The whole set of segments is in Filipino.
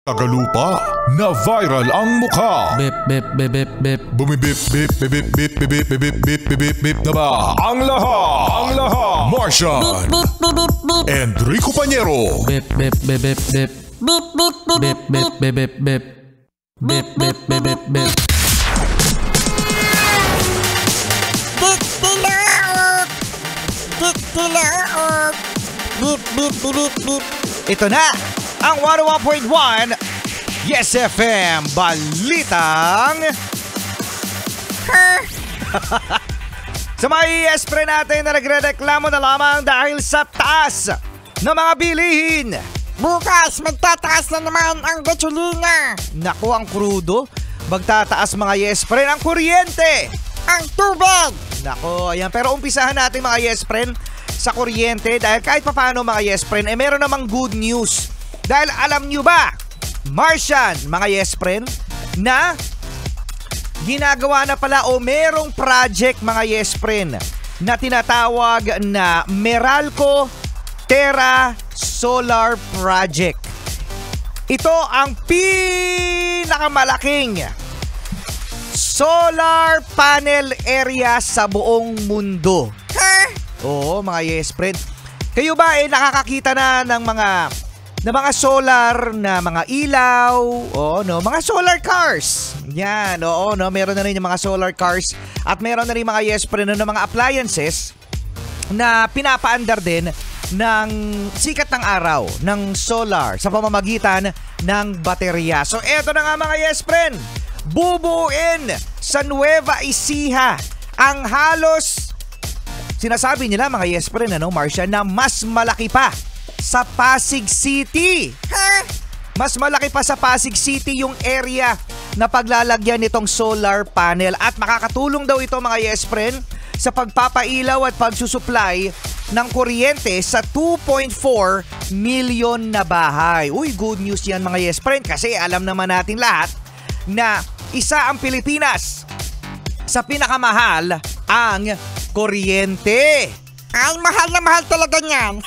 Tagalupa na viral ang mukha. Bip bip bip bip bip. Bumibip bip bip bip bip bip bip bip bip bip bip na ba? Ang lahat. Martian. Enrico Pañero. Bip bip bip bip bip. Bip bip bip bip bip bip bip. Bip bip bip bip bip. Tilaok! Tilaok! Bip bip bip bip. Ito na ang 101.1 Yes FM Balitang Sa mga yes-pre natin na nagre-reklamo na lamang dahil sa taas ng mga bilihin. Bukas, magtataas na naman ang gasolina. Naku, ang krudo. Magtataas mga yes-pre ang kuryente. Ang tubig. Naku, ayan. Pero umpisahan natin mga yes-pre sa kuryente dahil kahit paano mga yes-pre, meron namang good news. Dahil alam nyo ba, Martian, mga yes-friend, na ginagawa na pala o merong project mga yes-friend na tinatawag na Meralco Terra Solar Project. Ito ang pinakamalaking solar panel area sa buong mundo. Oo, mga yes-friend. Kayo ba nakakakita na ng mga solar na mga ilaw, mga solar cars. Yan, meron na rin yung mga solar cars at meron na rin mga yes-pre na mga appliances na pinapaandar din ng sikat ng araw, ng solar sa pamamagitan ng baterya. So eto na nga mga yes-pre, bubuin sa Nueva Ecija ang halos, sinasabi nila mga yes-pre Marcia, na mas malaki pa sa Pasig City. Mas malaki pa sa Pasig City yung area na paglalagyan nitong solar panel at makakatulong daw ito mga yes-friend sa pagpapailaw at pagsusupply ng kuryente sa 2.4 million na bahay. Uy, good news yan mga yes-friend kasi alam naman natin lahat na isa ang Pilipinas sa pinakamahal ang kuryente. Ay, mahal na mahal talaga niyan.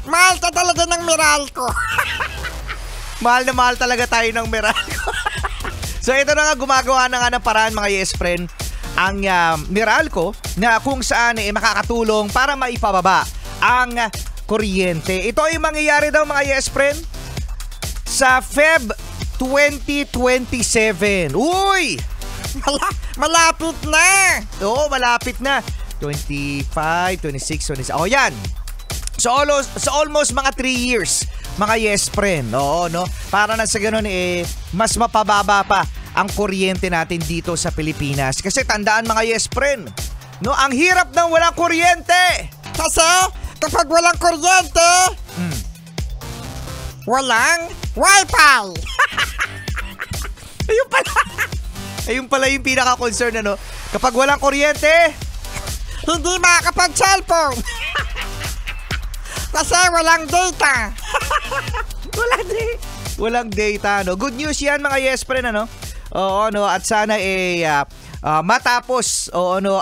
Mahal ka talaga ng Meralco. Mahal na mahal talaga tayo ng Meralco. So ito na nga, gumagawa na nga ng paraan mga yes-friend ang Meralco na kung saan makakatulong para maipababa ang kuryente. Ito ay mangyayari daw mga yes-friend sa Feb 2027. Uy! Malapit na. Oo, malapit na. 25, 26, 27. Oh, yan. So almost mga 3 years, mga yes-friend. Oo, no? Para na sa ganun, mas mapababa pa ang kuryente natin dito sa Pilipinas. Kasi tandaan mga yes-friend, no? Ang hirap ng walang kuryente. Kasi kapag walang kuryente, walang wifi. Ayun pala yung pinaka-concern, ano? Kapag walang kuryente, hindi makakapag-cellphone. Kasi walang data. Walang data, no? Good news yan mga yes-friend, ano? Oo, no? At sana matapos,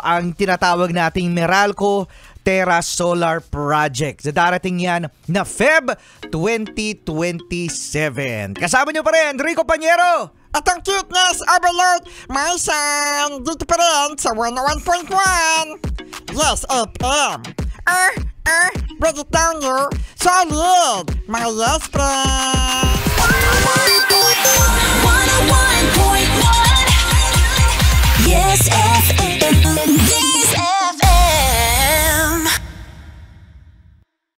ang tinatawag nating Meralco Terra Solar Project. Sa darating yan na Feb 2027. Kasama nyo pa rin, Enrico Pañero. At ang cuteness overload, Martian, dito pa rin sa 101.1 Yes FM. Break it down you, solid, mga yes friend. 101.1 Yes FM.